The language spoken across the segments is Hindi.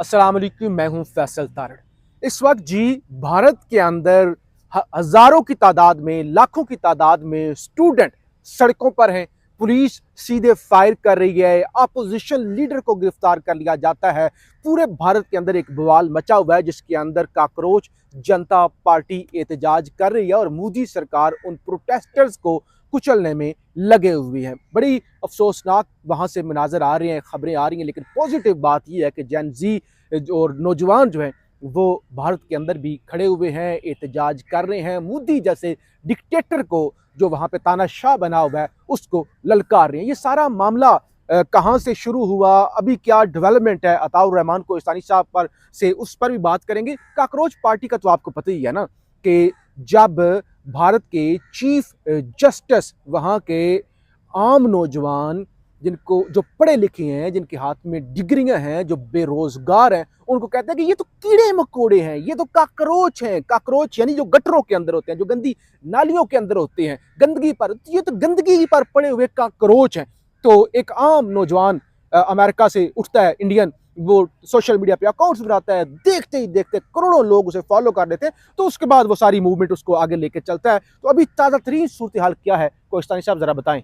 अस्सलाम वालेकुम, मैं हूं फैसल तारड़। इस वक्त जी भारत के अंदर हजारों की तादाद में, लाखों की तादाद में स्टूडेंट सड़कों पर हैं। पुलिस सीधे फायर कर रही है, अपोजिशन लीडर को गिरफ्तार कर लिया जाता है। पूरे भारत के अंदर एक बवाल मचा हुआ है जिसके अंदर काकरोच जनता पार्टी एहतजाज कर रही है और मोदी सरकार उन प्रोटेस्टर्स को कुचलने में लगे हुए हैं। बड़ी अफसोसनाक वहां से मनाजर आ रहे हैं, खबरें आ रही हैं, लेकिन पॉजिटिव बात यह है कि जेन जी और नौजवान जो हैं वो भारत के अंदर भी खड़े हुए हैं, एहतजाज कर रहे हैं। मोदी जैसे डिक्टेटर को जो वहां पे तानाशाह बना हुआ है उसको ललकार रहे हैं। ये सारा मामला कहाँ से शुरू हुआ, अभी क्या डेवलपमेंट है, अताउर रहमान कोहिस्तानी साहब पर से उस पर भी बात करेंगे। काकरोच पार्टी का तो आपको पता ही है ना कि जब भारत के चीफ जस्टिस वहाँ के आम नौजवान जिनको जो पढ़े लिखे हैं, जिनके हाथ में डिग्रियां हैं, जो बेरोजगार हैं, उनको कहते हैं कि ये तो कीड़े मकोड़े हैं, ये तो काकरोच हैं। काकरोच यानी जो गटरों के अंदर होते हैं, जो गंदी नालियों के अंदर होते हैं, गंदगी पर, ये तो गंदगी पर पड़े हुए काकरोच हैं। तो एक आम नौजवान अमेरिका से उठता है, इंडियन, वो सोशल मीडिया पे अकाउंट्स बनाता है, देखते ही देखते करोड़ों लोग उसे फॉलो कर लेते हैं। तो उसके बाद वो सारी मूवमेंट उसको आगे लेके चलता है। तो अभी ताज़ा तरीन सूरत हाल क्या है, कोहिस्तानी साहब जरा बताएं।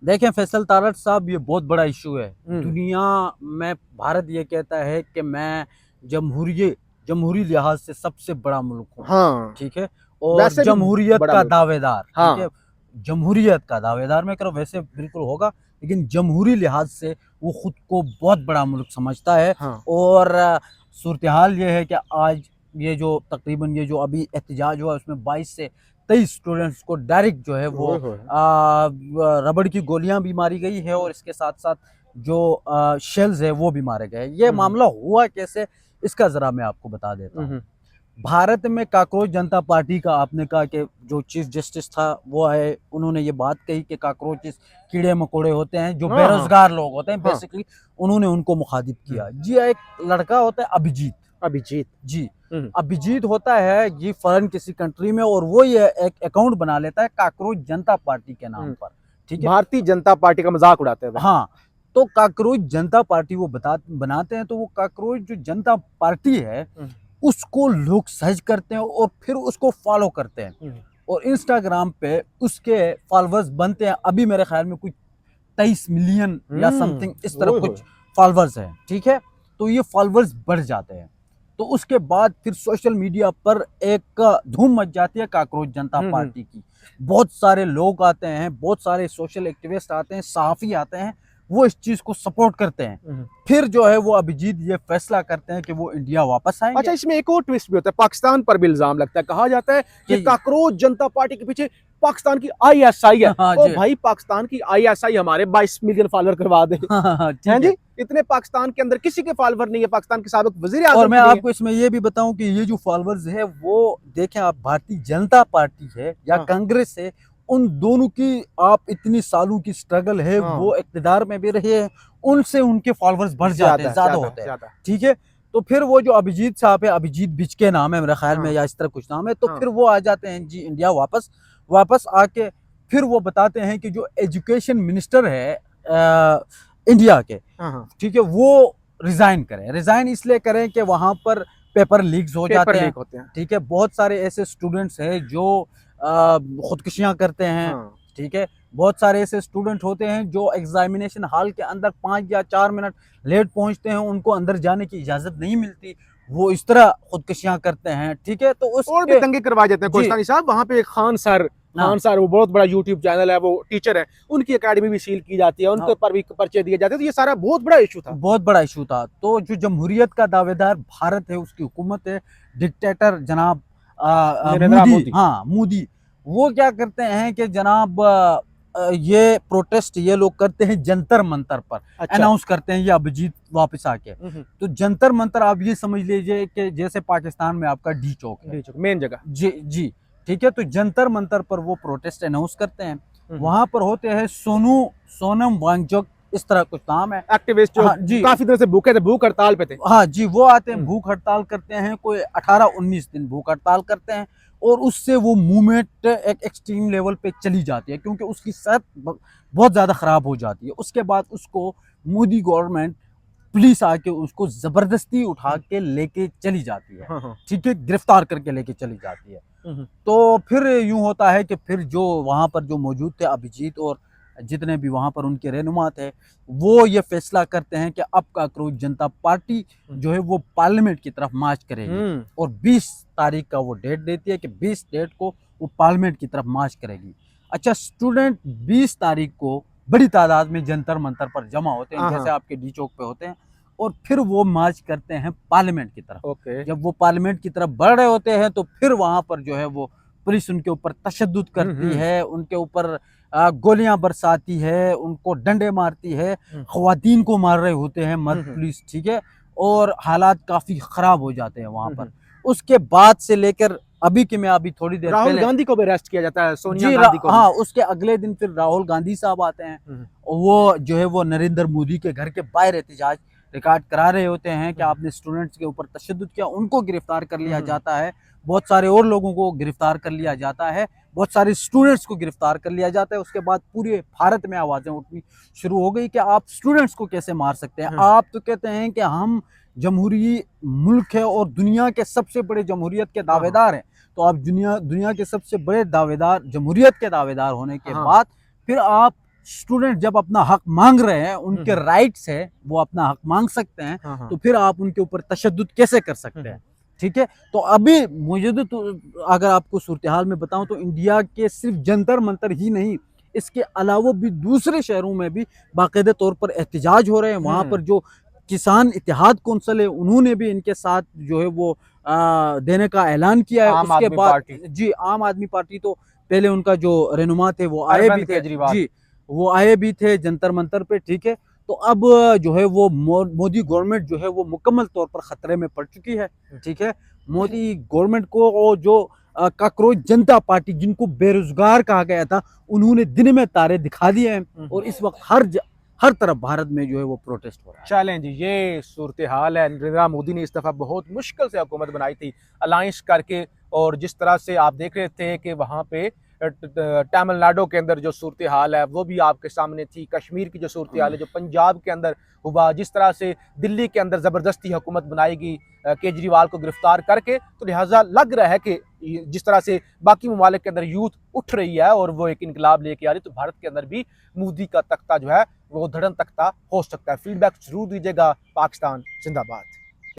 देखें फैसल तारड़ साहब, ये बहुत बड़ा इशू है दुनिया में। भारत ये कहता है कि मैं जमहूरी लिहाज से सबसे बड़ा मुल्क हूँ। हाँ, ठीक है, और जमहूरियत का दावेदार। हाँ, ठीक है, जमहूरियत का दावेदार मैं करो वैसे बिल्कुल होगा, लेकिन जमहूरी लिहाज से वो खुद को बहुत बड़ा मुल्क समझता है। हाँ, और सूरत हाल ये है कि आज ये जो तकरीबन ये जो अभी एहतजाज हुआ उसमें 22 से 23 स्टूडेंट्स को डायरेक्ट जो है वो रबड़ की गोलियां भी मारी गई है, और इसके साथ साथ जो शेल्स है वो भी मारे गए। ये मामला हुआ कैसे, इसका जरा मैं आपको बता देता हूँ। भारत में काकरोच जनता पार्टी का, आपने कहा कि जो चीफ जस्टिस था वो है, उन्होंने ये बात कही कि काकरोचेस कीड़े मकोड़े होते हैं, जो बेरोजगार लोग होते हैं बेसिकली, उन्होंने उनको मुखातिब किया। जी, एक लड़का होता है अभिजीत जी, अभिजीत होता है ये फॉरेन किसी कंट्री में, और वो ये एक अकाउंट बना लेता है काकरोच जनता पार्टी के नाम पर। ठीक है, भारतीय जनता पार्टी का मजाक उड़ाते हैं। हाँ, तो काकरोच जनता पार्टी वो बनाते हैं। तो वो काकरोच जो जनता पार्टी है उसको लोग सर्च करते हैं और फिर उसको फॉलो करते हैं, और इंस्टाग्राम पे उसके फॉलोअर्स बनते हैं। अभी मेरे ख्याल में कुछ 23 मिलियन या समथिंग इस तरह कुछ फॉलोअर्स हैं। ठीक है, तो ये फॉलोअर्स बढ़ जाते हैं, तो उसके बाद फिर सोशल मीडिया पर एक धूम मच जाती है काकरोच जनता पार्टी की। बहुत सारे लोग आते हैं, बहुत सारे सोशल एक्टिविस्ट आते हैं, सहाफ़ी आते हैं, वो इस चीज को सपोर्ट करते हैं। फिर जो है वो अभिजीत ये फैसला करते हैं कि वो इंडिया वापस आएंगे। अच्छा, इसमें एक और ट्विस्ट भी होता है, पाकिस्तान पर भी इल्जाम लगता है। कहा जाता है कि काकरोच जनता पार्टी के पीछे पाकिस्तान की आईएसआई है। तो भाई पाकिस्तान की आईएसआई हमारे 22 मिलियन फॉलोअर करवा दे। हैं जी, इतने पाकिस्तान के अंदर किसी के फॉलोअर नहीं है, पाकिस्तान के साबिक वजीर आज़म। और मैं आपको इसमें ये भी बताऊं कि ये जो फॉलोअर्स है वो देखें आप, भारतीय जनता पार्टी है या कांग्रेस है, उन दोनों की आप इतनी सालों की स्ट्रगल है, वो इक़्तिदार में भी रहे हैं, उनसे उनके फॉलोअर्स बढ़ जाते हैं, ज्यादा होते हैं। ठीक है, तो फिर वो जो अभिजीत साहब है, अभिजीत बिच के नाम है मेरे ख्याल में, या इस तरह कुछ नाम है, तो फिर वो आ जाते हैं जी इंडिया वापस आके फिर वो बताते हैं कि जो एजुकेशन मिनिस्टर है इंडिया के, ठीक है, वो रिजाइन इसलिए करें कि वहां पर पेपर लीक्स हो जाते हैं। ठीक है, बहुत सारे ऐसे स्टूडेंट्स हैं जो खुदकुशियां करते हैं। ठीक है, बहुत सारे ऐसे स्टूडेंट होते हैं जो एग्जामिनेशन हॉल के अंदर 5 या 4 मिनट लेट पहुंचते हैं, उनको अंदर जाने की इजाजत नहीं मिलती, वो इस तरह खुदकुशियां करते हैं। ठीक है, तो और भी दंगे करवा जाते हैं कोहिस्तानी साहब। वहां पे खान सर वो बहुत बड़ा यूट्यूब चैनल है, वो टीचर है, उनकी एकेडमी भी सील की जाती है, उनके पर भी पर्चे दिए जाते हैं। तो ये सारा बहुत बड़ा इशू था। तो जो जमहूरियत का दावेदार भारत है, उसकी हुकूमत है, डिक्टेटर जनाब मोदी, वो क्या करते हैं कि जनाब ये प्रोटेस्ट ये लोग करते हैं जंतर मंतर पर। अनाउंस करते हैं ये अभिजीत वापस आके। तो जंतर मंतर आप ये समझ लीजिए कि जैसे पाकिस्तान में आपका डी चौक है, मेन जगह। जी, ठीक है, तो जंतर मंतर पर वो प्रोटेस्ट अनाउंस करते हैं। वहां पर होते हैं सोनम वांगचुक, इस तरह कुछ नाम है, एक्टिविस्ट जो काफी देर से भूखे थे, भूख हड़ताल पे थे। हाँ जी, वो आते हैं, भूख हड़ताल करते हैं, कोई 18-19 दिन भूख हड़ताल करते हैं, और उससे वो मूवमेंट एक एक्सट्रीम लेवल पे चली जाती है, क्योंकि उसकी सेहत बहुत ज़्यादा ख़राब हो जाती है। उसके बाद उसको मोदी गवर्नमेंट पुलिस आके उसको जबरदस्ती उठा के लेके चली जाती है, हाँ, हाँ। ठीक है, गिरफ्तार करके लेके चली जाती है। हम्म, तो फिर यूं होता है कि फिर जो वहां पर जो मौजूद थे अभिजीत और जितने भी वहां पर उनके रहनुमा थे, वो ये फैसला करते हैं कि अब काकरोच जनता पार्टी जो है वो पार्लियामेंट की तरफ मार्च करेगी। हम्म, और 20 तारीख का वो डेट देती है कि 20 डेट को वो पार्लियामेंट की तरफ मार्च करेगी। अच्छा, स्टूडेंट 20 तारीख को बड़ी तादाद में जंतर मंतर पर जमा होते हैं, हाँ, जैसे हाँ। आपके डी चौक पे होते हैं, और फिर वो मार्च करते हैं पार्लियामेंट की तरफ। ओके। जब वो पार्लियामेंट की तरफ बढ़ रहे होते हैं तो फिर वहां पर जो है वो पुलिस उनके ऊपर तशद्दुद करती है, उनके ऊपर गोलियां बरसाती है, उनको डंडे मारती है, खवातीन को मार रहे होते हैं मर्द पुलिस, ठीक है, और हालात काफी खराब हो जाते हैं वहां पर। उसके बाद से लेकर अभी के, मैं अभी थोड़ी देर राहुल पहले, गांधी को भी अरेस्ट किया जाता है, सोनिया जी गांधी को भी। हाँ, उसके अगले दिन फिर राहुल गांधी साहब आते हैं। वो जो है वो नरेंद्र मोदी के घर के बाहर एहतजाज रिकॉर्ड करा रहे होते हैं कि आपने स्टूडेंट्स के ऊपर तशद्दुद किया, उनको गिरफ्तार कर लिया जाता है। बहुत सारे और लोगों को गिरफ्तार कर लिया जाता है, बहुत सारे स्टूडेंट्स को गिरफ्तार कर लिया जाता है। उसके बाद पूरे भारत में आवाजें उठनी शुरू हो गई कि आप स्टूडेंट्स को कैसे मार सकते हैं। आप तो कहते हैं कि हम जमहूरी मुल्क है और दुनिया के सबसे बड़े जमहूरियत के दावेदार हैं, तो आप दुनिया के सबसे बड़े दावेदार, जमहूरियत के दावेदार होने के बाद फिर आप स्टूडेंट जब अपना हक मांग रहे हैं, उनके राइट्स है, वो अपना हक मांग सकते हैं, तो फिर आप उनके ऊपर तशद्दुद कैसे कर सकते हैं, ठीक है। तो अभी मुझे तो अगर आपको सूरत हाल में बताऊं तो इंडिया के सिर्फ जंतर मंतर ही नहीं, इसके अलावा भी दूसरे शहरों में भी बाकायदे तौर पर एहतजाज हो रहे हैं। वहां पर जो किसान इत्तेहाद कौंसिल है, उन्होंने भी इनके साथ जो है वो देने का ऐलान किया है। आम उसके आदमी बाद पार्टी। जी, आम आदमी पार्टी तो पहले उनका जो रहनुमा थे वो आए भी अरविंद थे, केजरीवाल। जी, वो आए भी थे जंतर मंतर पे, ठीक है। तो अब जो है वो मोदी गवर्नमेंट जो है वो मुकम्मल तौर पर खतरे में पड़ चुकी है, ठीक है। मोदी गवर्नमेंट को और जो काकरोच जनता पार्टी, जिनको बेरोजगार कहा गया था, उन्होंने दिन में तारे दिखा दिए हैं और इस वक्त हर तरफ भारत में जो है वो प्रोटेस्ट हो रहा है। चलें जी, ये सूरत हाल है। नरेंद्र मोदी ने इस दफ़ा बहुत मुश्किल से हुकूमत बनाई थी अलायंस करके, और जिस तरह से आप देख रहे थे कि वहाँ पे तमिलनाडु के अंदर जो सूरत हाल है वो भी आपके सामने थी। कश्मीर की जो सूरत हाल है, जो पंजाब के अंदर हुआ, जिस तरह से दिल्ली के अंदर ज़बरदस्ती हुकूमत बनाएगी केजरीवाल को गिरफ्तार करके, तो लिहाजा लग रहा है कि जिस तरह से बाकी ममालिक के अंदर यूथ उठ रही है और वो एक इनकलाब लेके आ रही, तो भारत के अंदर भी मोदी का तख्ता जो है वो धड़न तख्ता हो सकता है। फीडबैक जरूर दीजिएगा। पाकिस्तान जिंदाबाद।